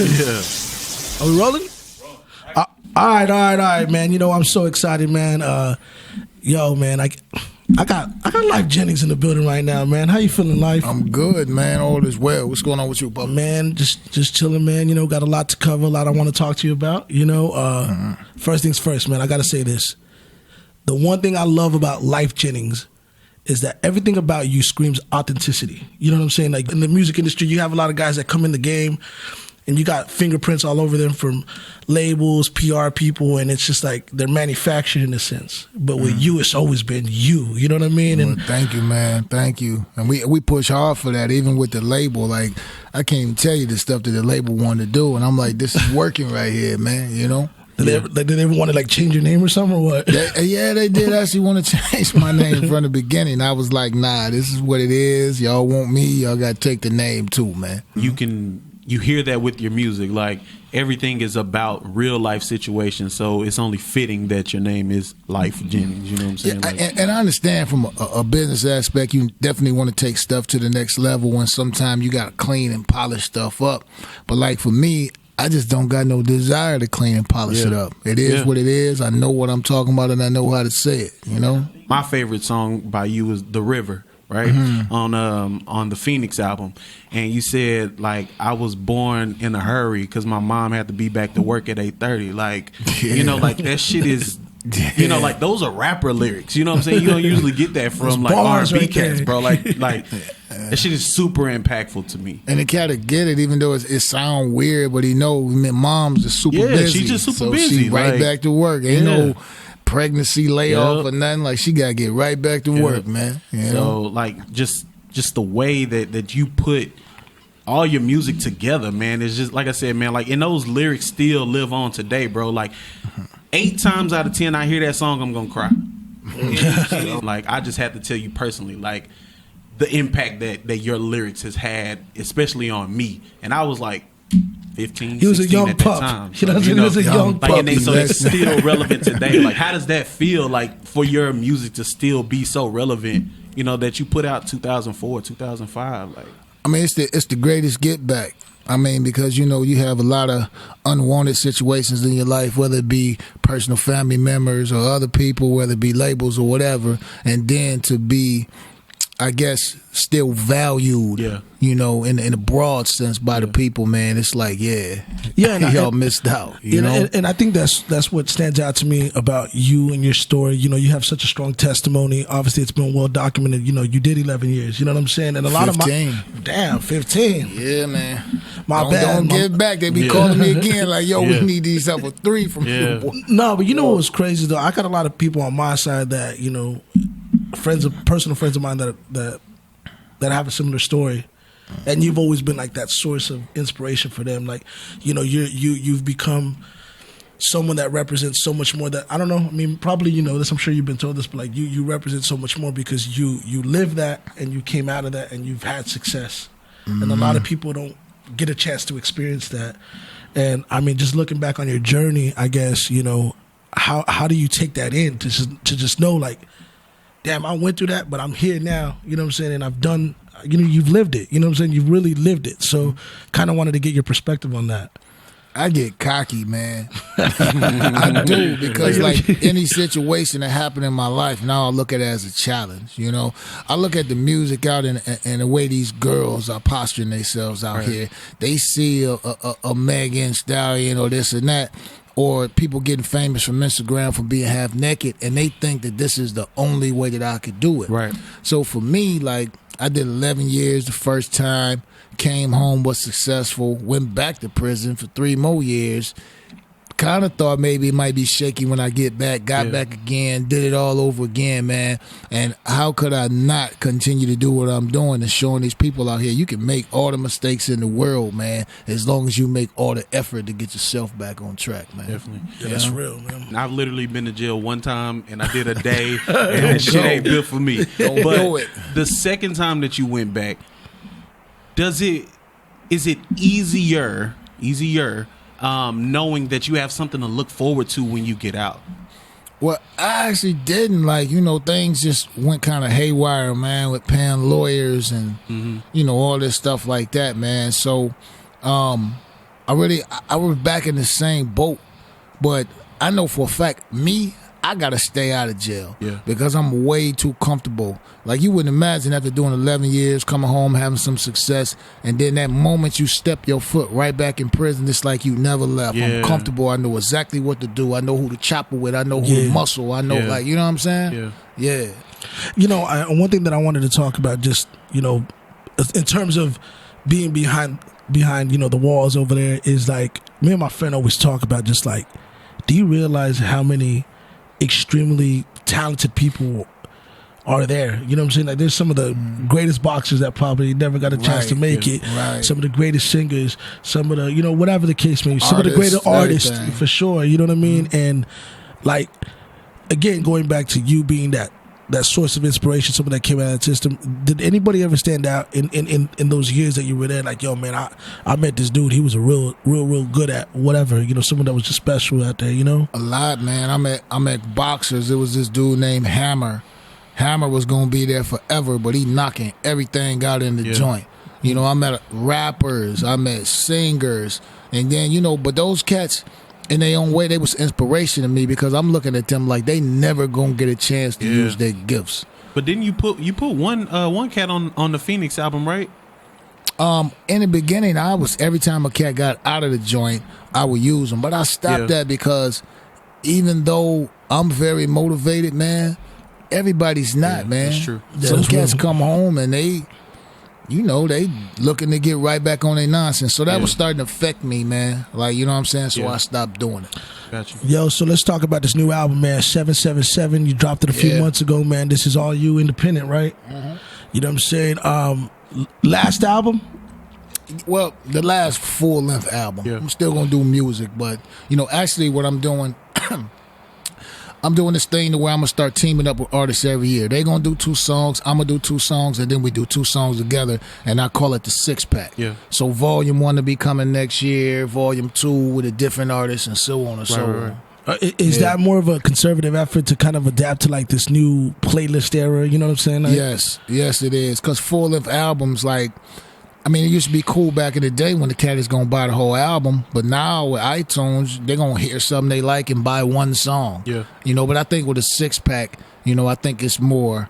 Yeah. Are we rolling? All right, man. You know, I'm so excited, man. Yo, man, I got Lyfe Jennings in the building right now, man. How you feeling, Lyfe? I'm good, man. All is well. What's going on with you, Bubba? Man, just chilling, man. You know, got a lot to cover, a lot I want to talk to you about. You know, First things first, man. I got to say this. The one thing I love about Lyfe Jennings is that everything about you screams authenticity. You know what I'm saying? Like in the music industry, you have a lot of guys that come in the game and you got fingerprints all over them from labels, PR people, and it's just like they're manufactured in a sense. But with you, it's always been you. You know what I mean? Well, thank you, man. Thank you. And we push hard for that, even with the label. Like, I can't even tell you the stuff that the label wanted to do. And I'm like, this is working right here, man, you know? Did they ever want to like change your name or something or what? They did actually want to change my name from the beginning. I was like, nah, this is what it is. Y'all want me, y'all got to take the name too, man. You hear that with your music, like everything is about real life situations, so it's only fitting that your name is Lyfe Jennings. You know what I'm saying? Yeah, and I understand from a business aspect, you definitely want to take stuff to the next level, and sometimes you got to clean and polish stuff up. But like for me, I just don't got no desire to clean and polish it up. It is what it is. I know what I'm talking about, and I know how to say it, you know? My favorite song by you is The River, right? On the Phoenix album. And you said, like, I was born in a hurry because my mom had to be back to work at 8:30. Like, you know, like that shit is... You know, like those are rapper lyrics. You know what I'm saying? You don't usually get that from like R&B right cats, bro. Like that shit is super impactful to me. And the cat to get it, even though it sound weird, but he know mom's just super busy. She's just super so busy. She right back to work. Ain't no pregnancy layoff or nothing. Like she gotta get right back to work, man. You know? Like just the way that you put all your music together, man, is just like I said, man. Like, and those lyrics still live on today, bro. Like. 8 times out of 10, I hear that song, I'm gonna cry. Like, I just have to tell you personally, like the impact that your lyrics has had, especially on me. And I was like 15, he was 16 a young at that pup. time. He was a young pup. And so it's still relevant today. Like, how does that feel? Like for your music to still be so relevant? You know that you put out 2004, 2005. Like, I mean, it's the greatest get back. I mean, because, you know, you have a lot of unwanted situations in your life, whether it be personal family members or other people, whether it be labels or whatever, and then to be, I guess, still valued, you know, in a broad sense by the people, man. It's like, y'all missed out, you know? And I think that's what stands out to me about you and your story. You know, you have such a strong testimony. Obviously, it's been well documented. You know, you did 11 years. You know what I'm saying? And a lot 15. of my... 15. Yeah, man. Don't get back. They be calling me again like, yo, we need these up for 3 from you. No, but you know what was crazy, though? I got a lot of people on my side that, you know... personal friends of mine that have a similar story, and you've always been like that source of inspiration for them. Like, you know, you've become someone that represents so much more. That I don't know. I mean, probably you know this. I'm sure you've been told this, but like you represent so much more because you live that and you came out of that and you've had success, and a lot of people don't get a chance to experience that. And I mean, just looking back on your journey, I guess you know how do you take that in to just know like. Damn, I went through that, but I'm here now. You know what I'm saying? And I've done, you know, you've lived it. You know what I'm saying? You've really lived it. So kind of wanted to get your perspective on that. I get cocky, man. I do, because like any situation that happened in my life, now I look at it as a challenge, you know. I look at the music out and the way these girls are posturing themselves out here. They see a Megan Stallion or this and that, or people getting famous from Instagram for being half naked, and they think that this is the only way that I could do it. Right. So for me, like, I did 11 years the first time, came home, was successful, went back to prison for 3 more years. Kind of thought maybe it might be shaky when I get back, got back again, did it all over again, man. And how could I not continue to do what I'm doing and showing these people out here you can make all the mistakes in the world, man, as long as you make all the effort to get yourself back on track, man. Definitely. Yeah, that's real, man. I've literally been to jail one time and I did a day and that shit ain't good for me. Don't do it. The second time that you went back, is it easier knowing that you have something to look forward to when you get out? Well, I actually didn't. Like, things just went kind of haywire, man, with paying lawyers and, all this stuff like that, man. So, I was back in the same boat. But I know for a fact, I got to stay out of jail. Yeah. Because I'm way too comfortable. Like, you wouldn't imagine after doing 11 years, coming home, having some success, and then that moment you step your foot right back in prison, it's like you never left. Yeah. I'm comfortable. I know exactly what to do. I know who to chop it with. I know who to muscle. I know, like, you know what I'm saying? Yeah. Yeah. One thing that I wanted to talk about, just in terms of being behind the walls over there, is like, me and my friend always talk about, just like, do you realize how many extremely talented people are there? You know what I'm saying? Like, there's some of the greatest boxers that probably never got a chance to make it. Right. Some of the greatest singers, some of the, whatever the case may be, some of the Artists, greatest artists, everything. for sure. You know what I mean? And like, again, going back to you being that source of inspiration, someone that came out of the system, did anybody ever stand out in those years that you were there? Like, yo, man, I met this dude. He was a real good at whatever. Someone that was just special out there. A lot, man. I met boxers. There was this dude named Hammer. Hammer was gonna be there forever, but he knocking everything out in the joint. I met rappers. I met singers, and then but those cats, in their own way, they was inspiration to me, because I'm looking at them like they never gonna get a chance to use their gifts. But didn't you put one cat on the Phoenix album, right? In the beginning, every time a cat got out of the joint, I would use them. But I stopped that because even though I'm very motivated, man, everybody's not, man. That's true. Some That's cats real. come home and they looking to get right back on their nonsense. So that was starting to affect me, man. Like, you know what I'm saying? So I stopped doing it. Gotcha. Yo, so let's talk about this new album, man. 777. You dropped it a few months ago, man. This is all you, independent, right? You know what I'm saying? Last album? Well, the last full-length album. Yeah. I'm still going to do music, but, actually what I'm doing, I'm doing this thing to where I'm going to start teaming up with artists every year. They're going to do 2 songs, I'm going to do 2 songs, and then we do 2 songs together, and I call it the 6-pack. Yeah. So Volume 1 will be coming next year, Volume 2 with a different artist, and so on and so on. Is that more of a conservative effort to kind of adapt to like this new playlist era? You know what I'm saying? Like, Yes, it is. Because full-length albums, like, it used to be cool back in the day when the cat is going to buy the whole album. But now with iTunes, they're going to hear something they like and buy one song. Yeah. But I think with a 6-pack, I think it's more,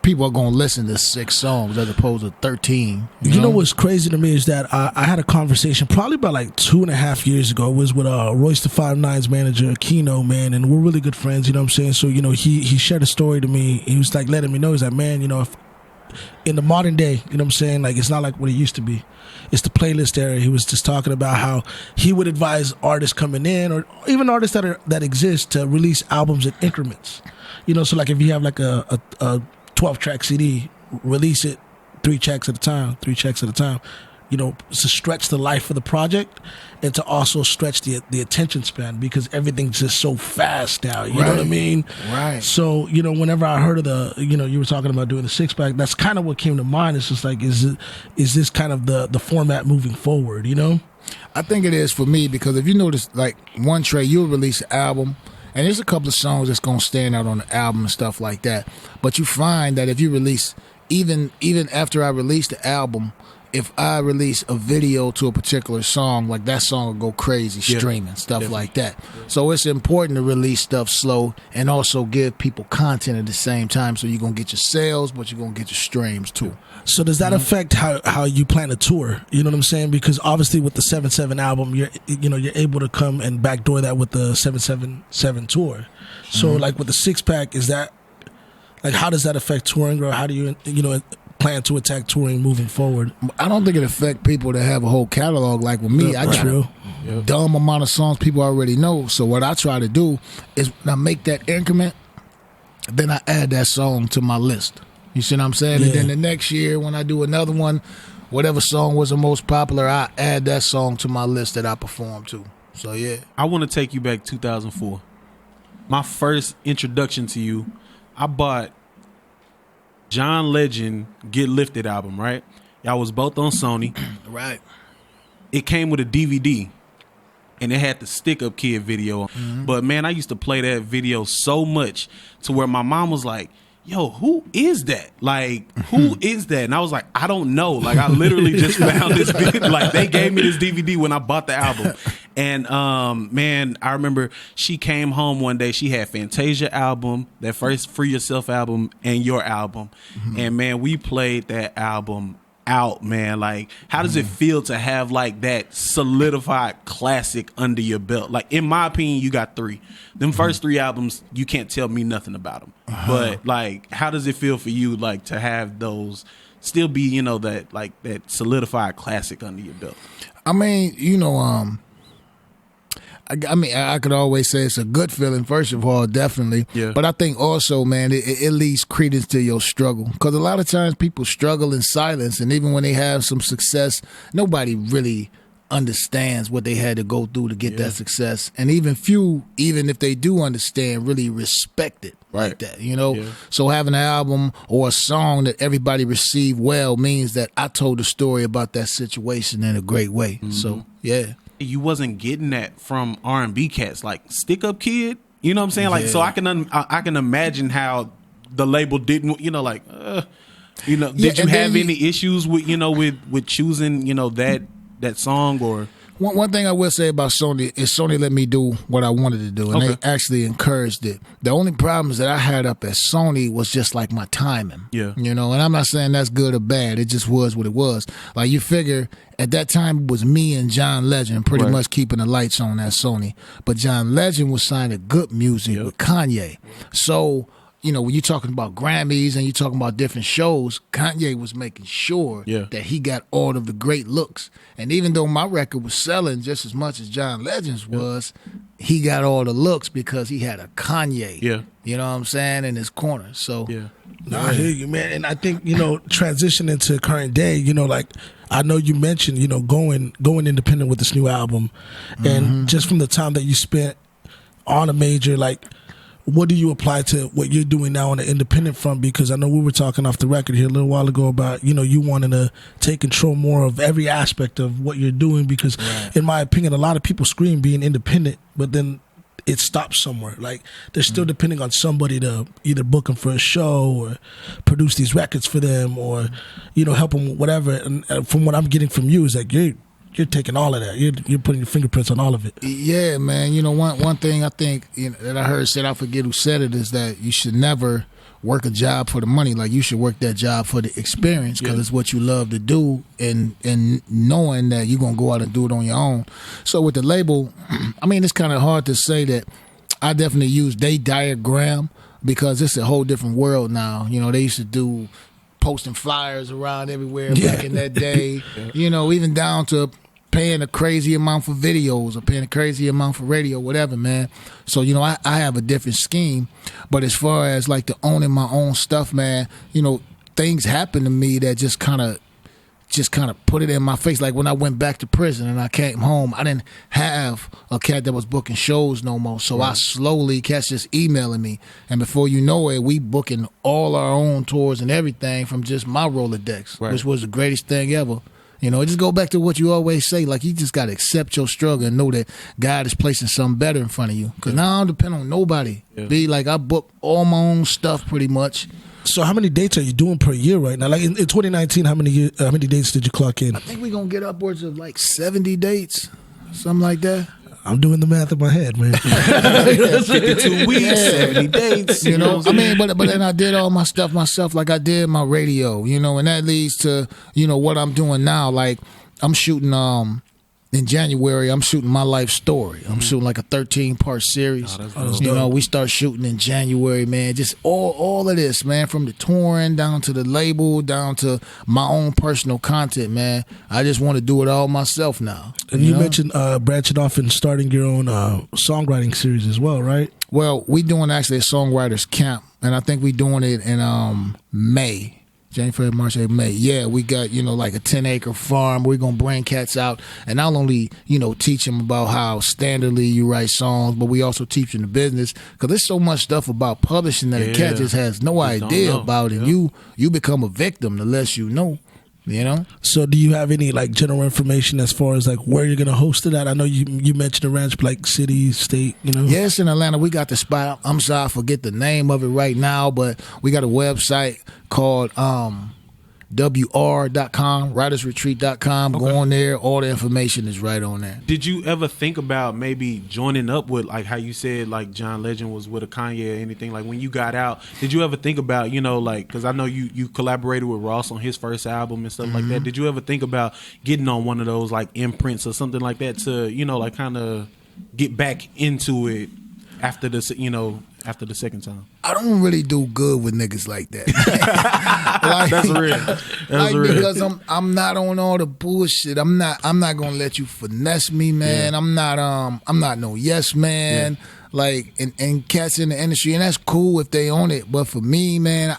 people are going to listen to 6 songs as opposed to 13. You know what's crazy to me is that I had a conversation probably about like 2.5 years ago. It was with Royce the 5'9's manager, Keno, man, and we're really good friends, you know what I'm saying? So, he shared a story to me. He was like letting me know, he's like, man, if in the modern day, you know what I'm saying, like, it's not like what it used to be. It's the playlist era. He was just talking about how he would advise artists coming in, or even artists that exist, to release albums in increments. So like if you have like a 12-track CD, release it 3 tracks at a time, to stretch the life of the project and to also stretch the attention span, because everything's just so fast now. You know what I mean? Right. So, whenever I heard of you were talking about doing the 6-pack, that's kind of what came to mind. It's just like, is this kind of the format moving forward, I think it is for me, because if you notice, like, one Trey, you'll release an album, and there's a couple of songs that's going to stand out on the album and stuff like that. But you find that if you release, even after I release the album, if I release a video to a particular song, like, that song will go crazy streaming, stuff like that. So it's important to release stuff slow and also give people content at the same time, so you're going to get your sales, but you're going to get your streams too. So does that affect how you plan a tour? You know what I'm saying? Because obviously with the 7/7 album, you're able to come and backdoor that with the 7/7 tour. So like with the 6-pack, is that, like, how does that affect touring, or how do you plan to attack touring moving forward? I don't think it affect people that have a whole catalog. Like with me, I got a dumb amount of songs people already know. So what I try to do is when I make that increment, then I add that song to my list. You see what I'm saying? Yeah. And then the next year when I do another one, whatever song was the most popular, I add that song to my list that I perform to. So yeah. I want to take you back 2004. My first introduction to you, I bought John Legend Get Lifted album, right? Y'all was both on Sony. Right. It came with a DVD. and it had the Stick Up Kid video. But man, I used to play that video so much to where my mom was like, yo, who is that? Like, who is that? And I was like, I don't know. Like, I literally just found this video. Like, they gave me this DVD when I bought the album. And, man, I remember she came home one day. She had Fantasia album, that first Free Yourself album, and your album. And, man, we played that album out, man. Like, how does it feel to have like that solidified classic under your belt? Like, in my opinion, you got 3. Them first 3 albums, you can't tell me nothing about them. But like, how does it feel for you, like, to have those still be, you know, that like that solidified classic under your belt? I mean, you know, I mean, I could always say it's a good feeling, first of all, definitely. Yeah. But I think also, man, it leads credence to your struggle. Because a lot of times people struggle in silence, and even when they have some success, nobody really understands what they had to go through to get that success. And even few, even if they do understand, really respect it like that, you know? Yeah. So having an album or a song that everybody received well means that I told a story about that situation in a great way. So, yeah. You wasn't getting that from R&B cats like Stick Up Kid, you know what I'm saying? Like, so I can imagine how the label didn't, you know, like, you know, did you have any issues with, you know, with choosing, you know, that song? Or one thing I will say about Sony is Sony let me do what I wanted to do, and they actually encouraged it. The only problems that I had up at Sony was just like my timing. Yeah. You know, and I'm not saying that's good or bad. It just was what it was. Like, you figure at that time it was me and John Legend pretty much keeping the lights on at Sony. But John Legend was signing good music with Kanye. So, you know, when you're talking about Grammys and you're talking about different shows, Kanye was making sure that he got all of the great looks. And even though my record was selling just as much as John Legend's was, he got all the looks because he had a Kanye, you know what I'm saying, in his corner. So, no, I hear you, man. And I think, you know, transitioning to current day, you know, like, I know you mentioned, you know, going independent with this new album. And just from the time that you spent on a major, like, what do you apply to what you're doing now on the independent front? Because I know we were talking off the record here a little while ago about, you know, you wanting to take control more of every aspect of what you're doing. Because in my opinion, a lot of people scream being independent, but then it stops somewhere. Like, they're still depending on somebody to either book them for a show or produce these records for them or, you know, help them with whatever. And from what I'm getting from you is like you're taking all of that. You're putting your fingerprints on all of it. Yeah, man. You know, one thing I think, you know, that I heard said, I forget who said it, is that you should never work a job for the money. Like, you should work that job for the experience, because it's what you love to do, and knowing that you're going to go out and do it on your own. So with the label, I mean, it's kind of hard to say that I definitely use their diagram, because it's a whole different world now. You know, they used to do posting flyers around everywhere back in that day, you know, even down to paying a crazy amount for videos or paying a crazy amount for radio, whatever, man. So, you know, I have a different scheme. But as far as like the owning my own stuff, man, you know, things happen to me that just kind of put it in my face. Like when I went back to prison and I came home, I didn't have a cat that was booking shows no more. So I slowly, cats just emailing me. And before you know it, we booking all our own tours and everything from just my Rolodex, which was the greatest thing ever. You know, just go back to what you always say. Like, you just got to accept your struggle and know that God is placing something better in front of you. Because now I don't depend on nobody. Be like, I book all my own stuff pretty much. So how many dates are you doing per year right now? Like in 2019, how many dates did you clock in? I think we're going to get upwards of like 70 dates, something like that. I'm doing the math in my head, man. 52 weeks, 70 dates. You know, I mean, but then I did all my stuff myself, like I did my radio, you know, and that leads to, you know, what I'm doing now. Like, I'm shooting, in January, I'm shooting my life story. I'm shooting like a 13-part series. You know, we start shooting in January, man. Just all of this, man, from the touring down to the label, down to my own personal content, man. I just want to do it all myself now. And you mentioned branching off and starting your own songwriting series as well, right? Well, we doing actually a songwriters camp, and I think we doing it in May. January, February, March, April, May. Yeah, we got, you know, like a 10-acre farm. We're going to bring cats out and not only, you know, teach them about how standardly you write songs, but we also teach them the business, because there's so much stuff about publishing that a cat just has no idea about, and you become a victim the less you know. You know? So do you have any like general information as far as like where you're gonna host it at? I know you mentioned a ranch, like city, state, you know. Yes, in Atlanta, we got the spot. I'm sorry, I forget the name of it right now, but we got a website called WR.com, writersretreat.com. Okay. Go on there. All the information is right on there. Did you ever think about maybe joining up with, like how you said, like John Legend was with a Kanye or anything? Like when you got out, did you ever think about, you know, like, because I know you collaborated with Ross on his first album and stuff like that. Did you ever think about getting on one of those like imprints or something like that to, you know, like kind of get back into it after the, you know, after the second time? I don't really do good with niggas like that. Like, That's real. That's like, real. because I'm not on all the bullshit. I'm not gonna let you finesse me, man. Yeah. I'm not no yes man. Yeah. Like and cats in the industry, and that's cool if they own it. But for me, man,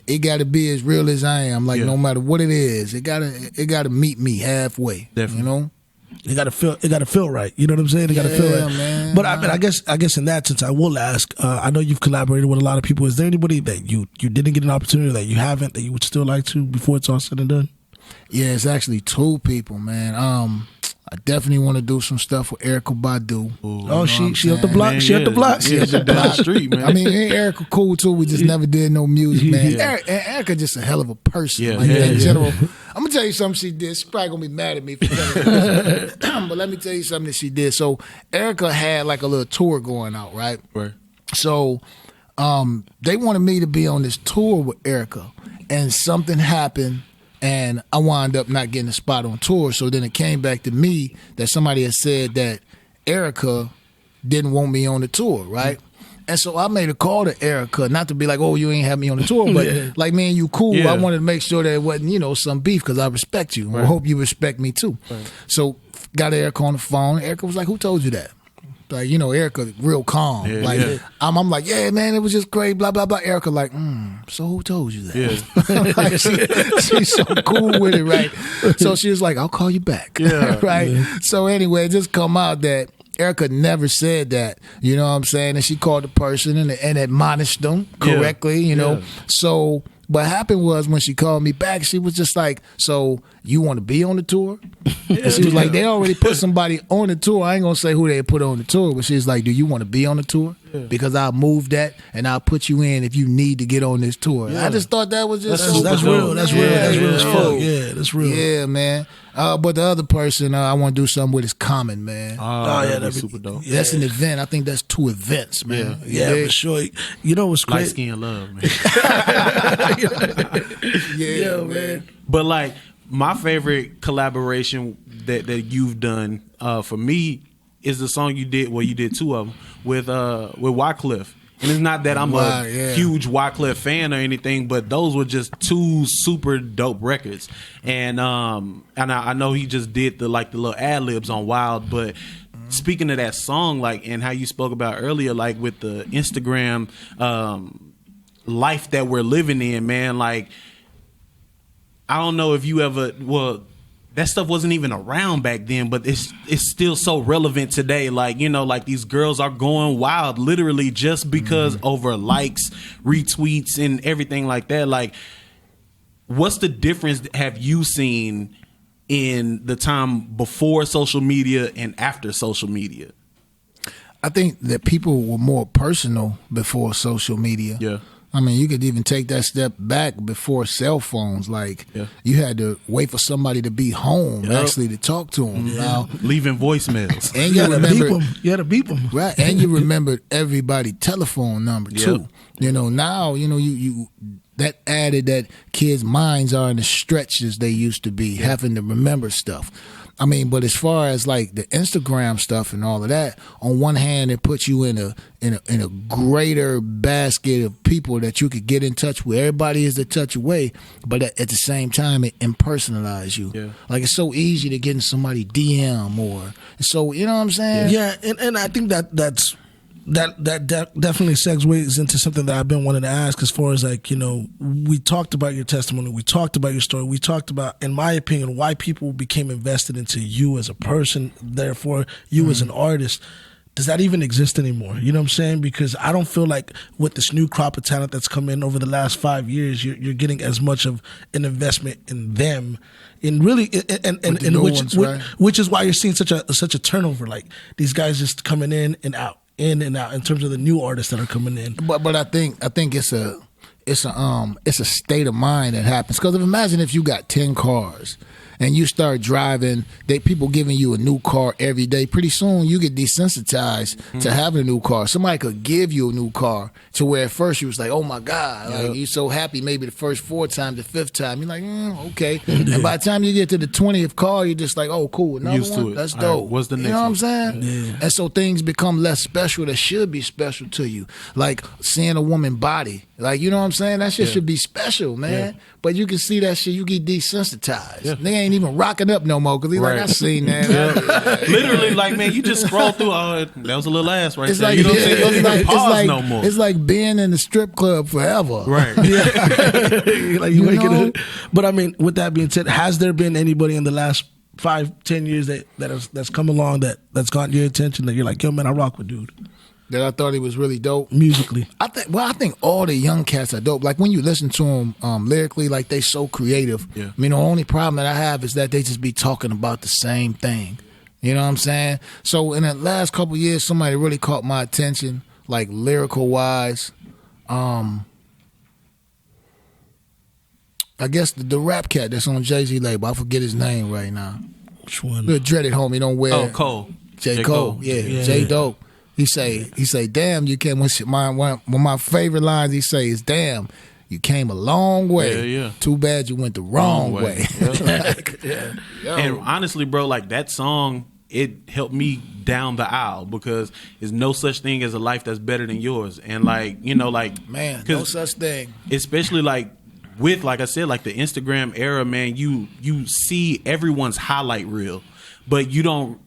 it got to be as real as I am. Like no matter what it is, it gotta meet me halfway. Definitely. You know. It gotta feel right. You know what I'm saying? It gotta feel right. Man. But I mean, I guess in that sense, I will ask. I know you've collaborated with a lot of people. Is there anybody that you didn't get an opportunity, that you haven't, that you would still like to before it's all said and done? Yeah, it's actually 2 people, man. I definitely want to do some stuff with Erykah Badu. Oh, she up the block. Man, she up the block. Yeah, she down the street, man. I mean, Erykah cool too. We just never did no music, man. Erykah just a hell of a person. Yeah, like, yeah, in yeah. general. I'm gonna tell you something she did. She's probably gonna be mad at me for telling you. But let me tell you something that she did. So Erykah had like a little tour going out, right? Right. So they wanted me to be on this tour with Erykah, and something happened, and I wound up not getting a spot on tour. So then it came back to me that somebody had said that Erykah didn't want me on the tour, right? And so I made a call to Erykah, not to be like, oh, you ain't have me on the tour, but like, man, you cool. Yeah. I wanted to make sure that it wasn't, you know, some beef, because I respect you. I hope you respect me too. Right. So got Erykah on the phone. Erykah was like, who told you that? Like, you know, Erykah real calm. Yeah, like yeah. I'm like, yeah, man, it was just great, blah, blah, blah. Erykah like, so who told you that? Yeah. Like, she's so cool with it, right? So she was like, I'll call you back. Yeah. Right? Yeah. So anyway, it just come out that Erykah never said that, you know what I'm saying? And she called the person and admonished them correctly, you know? Yeah. So what happened was, when she called me back, she was just like, so you want to be on the tour? And she was like, they already put somebody on the tour. I ain't going to say who they put on the tour, but she's like, do you want to be on the tour? Yeah. Because I'll move that and I'll put you in if you need to get on this tour. Yeah. I just thought that was just That's real. That's real. That's real as fuck. Yeah, that's real. Yeah, man. But the other person I want to do something with is Common, man. Oh, yeah, that'd be super dope. Yeah. That's an event. I think that's 2 events, man. Yeah, for sure. You know what's Light crazy? skin love, man. Yeah, man. But like my favorite collaboration that you've done for me is the song you did. Well, you did 2 of them with Wyclef. And it's not that I'm a huge Wyclef fan or anything, but those were just 2 super dope records. And I know he just did the little ad libs on Wild, but speaking of that song, like, and how you spoke about earlier, like with the Instagram life that we're living in, man, like, I don't know if you ever, well, that stuff wasn't even around back then, but it's still so relevant today. Like, you know, like these girls are going wild literally just because over likes, retweets, and everything like that. Like, what's the difference have you seen in the time before social media and after social media? I think that people were more personal before social media. Yeah. I mean, you could even take that step back before cell phones. Like, you had to wait for somebody to be home actually to talk to them. Now, leaving voicemails. And you remember, you had to beep them. right? And you remembered everybody's telephone number too. You know, now you that added that kids' minds aren't as stretched as they used to be, having to remember stuff. I mean, but as far as like the Instagram stuff and all of that, on one hand, it puts you in a greater basket of people that you could get in touch with. Everybody is a touch away, but at the same time, it impersonalizes you. Yeah. Like, it's so easy to get in somebody DM or so, you know what I'm saying? Yeah, and I think that definitely segues into something that I've been wanting to ask, as far as, like, you know, we talked about your testimony, we talked about your story, we talked about, in my opinion, why people became invested into you as a person, therefore you as an artist. does that even exist anymore? You know what I'm saying? Because I don't feel like with this new crop of talent that's come in over the last 5 years, you're getting as much of an investment in them, in really, and which is why you're seeing such a turnover. Like these guys just coming in and out in terms of the new artists that are coming in. But I think it's a state of mind that happens. Because imagine if you got 10 cars and you start driving, people giving you a new car every day. Pretty soon you get desensitized to having a new car. Somebody could give you a new car to where at first you was like, oh my God, like you're so happy maybe the first 4 times, the 5th time. You're like, okay. And by the time you get to the 20th car, you're just like, oh cool, another Used one, to it. that's All dope. right, what's the next You know what I'm one? saying? Yeah. And so things become less special that should be special to you. Like seeing a woman body. Like, you know what I'm saying? That shit should be special, man. Yeah. But you can see that shit, you get desensitized. Yeah. They ain't even rocking up no more because he's like, I seen that. Literally, like, man, you just scroll through. Oh, that was a little ass right It's there. like, You know what I'm saying? You don't even pause no more. It's like being in the strip club forever. Right. Like you You making know? it. But I mean, with that being said, has there been anybody in the last 5-10 years that's come along that's gotten your attention that you're like, yo, man, I rock with dude That I thought he was really dope. musically? I think all the young cats are dope. Like when you listen to them lyrically, like they so creative. Yeah. I mean, the only problem that I have is that they just be talking about the same thing. You know what I'm saying? So in the last couple of years, somebody really caught my attention, like lyrical wise. I guess the rap cat that's on Jay-Z label. I forget his name right now. Which one? The dreaded homie don't wear. Oh, Cole. J. Cole. Yeah, J. Dope. He say, damn, you came. One of my favorite lines he say is, damn, you came a long way. Yeah. Too bad you went the wrong way. And honestly, bro, like that song, it helped me down the aisle because there's no such thing as a life that's better than yours. And like, you know, like, Man, no such thing. especially like with, like I said, like the Instagram era, man, you see everyone's highlight reel, but you don't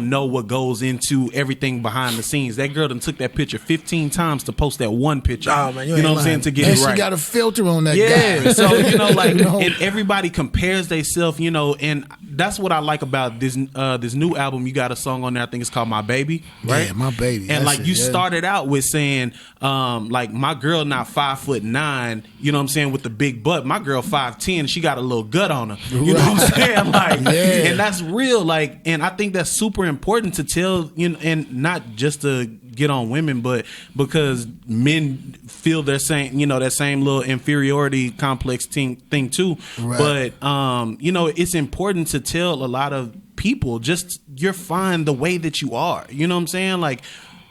know what goes into everything behind the scenes. That girl done took that picture 15 times to post that one picture. Oh, man, you know ain't what I'm saying? lying. To get And it right. she got a filter on that Yeah, guy. so you know, like, You know? and everybody compares themselves, you know, and that's what I like about this new album. You got a song on there, I think it's called My Baby, right? Yeah, My Baby. And That's like it, you yeah. started out with saying, like my girl not 5'9", you know what I'm saying, with the big butt. My girl 5'10", she got a little gut on her. You know what I'm saying? Like, Yeah. and that's real. Like, and I think that's super important to tell, you know, and not just to get on women, but because men feel their same, you know, that same little inferiority complex thing too. Right. But you know, it's important to tell a lot of people just you're fine the way that you are. You know what I'm saying? Like,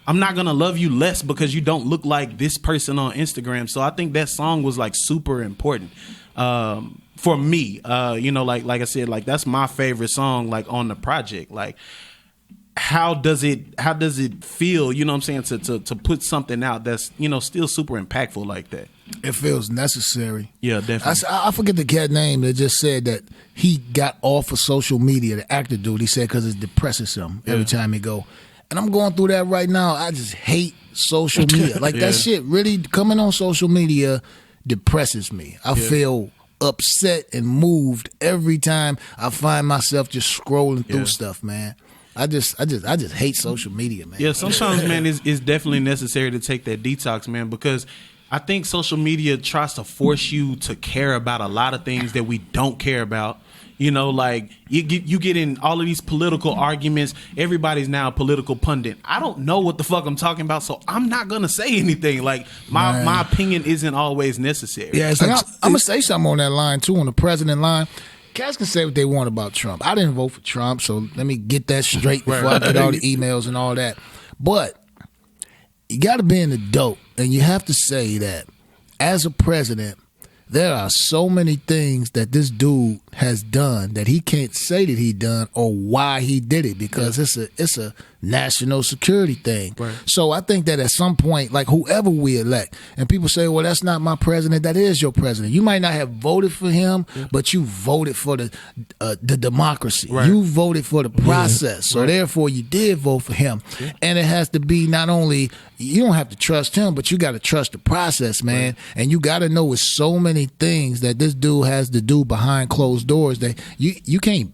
I'm not gonna love you less because you don't look like this person on Instagram. So I think that song was like super important for me. You know, like I said, like that's my favorite song, like on the project. Like, how does it feel, you know what I'm saying, to put something out that's, you know, still super impactful like that? It feels necessary. Yeah, definitely. I forget the cat name that just said that he got off of social media, the actor dude. He said because it depresses him every time he go. And I'm going through that right now. I just hate social media. Like that shit really coming on social media depresses me. I feel upset and moved every time I find myself just scrolling through stuff, man. I just hate social media, man. Yeah, sometimes, man, it's definitely necessary to take that detox, man, because I think social media tries to force you to care about a lot of things that we don't care about. You know, like you get in all of these political arguments. Everybody's now a political pundit. I don't know what the fuck I'm talking about, so I'm not gonna say anything. Like my opinion isn't always necessary. Yeah, it's And like, I'm gonna say something on that line too, on the president line. Cats can say what they want about Trump. I didn't vote for Trump, so let me get that straight before I get all the emails and all that. But you got to be an adult, and you have to say that as a president, there are so many things that this dude has done that he can't say that he done or why he did it because it's a national security thing. Right. So I think that at some point, like whoever we elect, and people say, well, that's not my president, that is your president. You might not have voted for him, but you voted for the democracy. Right. You voted for the process. So therefore you did vote for him. And it has to be not only, you don't have to trust him, but you got to trust the process, man. Right. And you got to know it's so many things that this dude has to do behind closed doors that you can't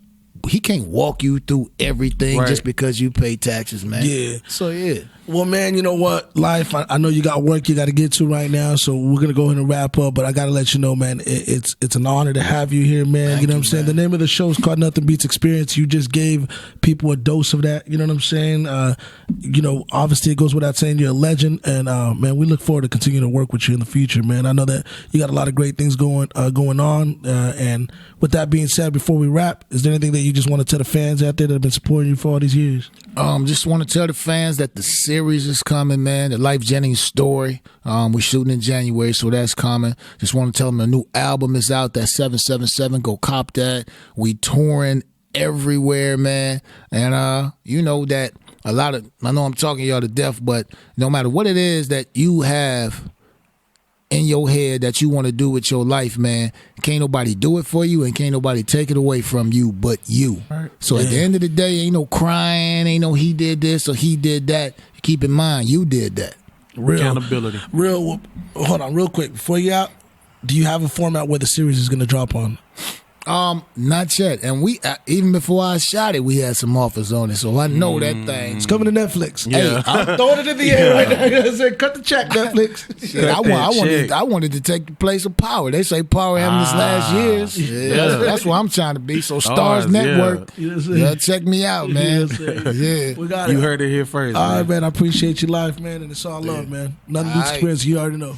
walk you through everything Right. just because you pay taxes, man. Yeah. So yeah. Well, man, you know what, Life, I know you got work you got to get to right now, so we're gonna go ahead and wrap up. But I gotta let you know, man, it's an honor to have you here, man. Thank you know you, what I'm saying? man. The name of the show is called Nothing Beats Experience. You just gave people a dose of that. You know what I'm saying? You know, obviously it goes without saying you're a legend, and man, we look forward to continuing to work with you in the future, man. I know that you got a lot of great things going on, and with that being said, before we wrap, is there anything that you just want to tell the fans out there that have been supporting you for all these years? Just want to tell the fans that the series is coming, man. The Lyfe Jennings story. We're shooting in January, so that's coming. Just want to tell them a new album is out. That 777. Go cop that. We touring everywhere, man. And you know that I know I'm talking y'all to death, but no matter what it is that you have in your head that you want to do with your life, man, can't nobody do it for you and can't nobody take it away from you but you. Right. So at the end of the day, ain't no crying, ain't no he did this or he did that. Keep in mind, you did that. Accountability. Hold on, real quick. Before you out, do you have a format where the series is going to drop on? Not yet. And we even before I shot it, we had some offers on it, so I know that thing. It's coming to Netflix. Yeah. Hey, I'm throwing it in the air right now. I said, cut the check, Netflix. Shit, I wanted to take the place of Power. They say Power having this last years. Yeah, that's what I'm trying to be. So Stars Network, check me out, man. Yeah, We got it. You heard it here first. All man. right, man. I appreciate your life, man, and it's all love, man. Nothing beats All right. experience. You already know.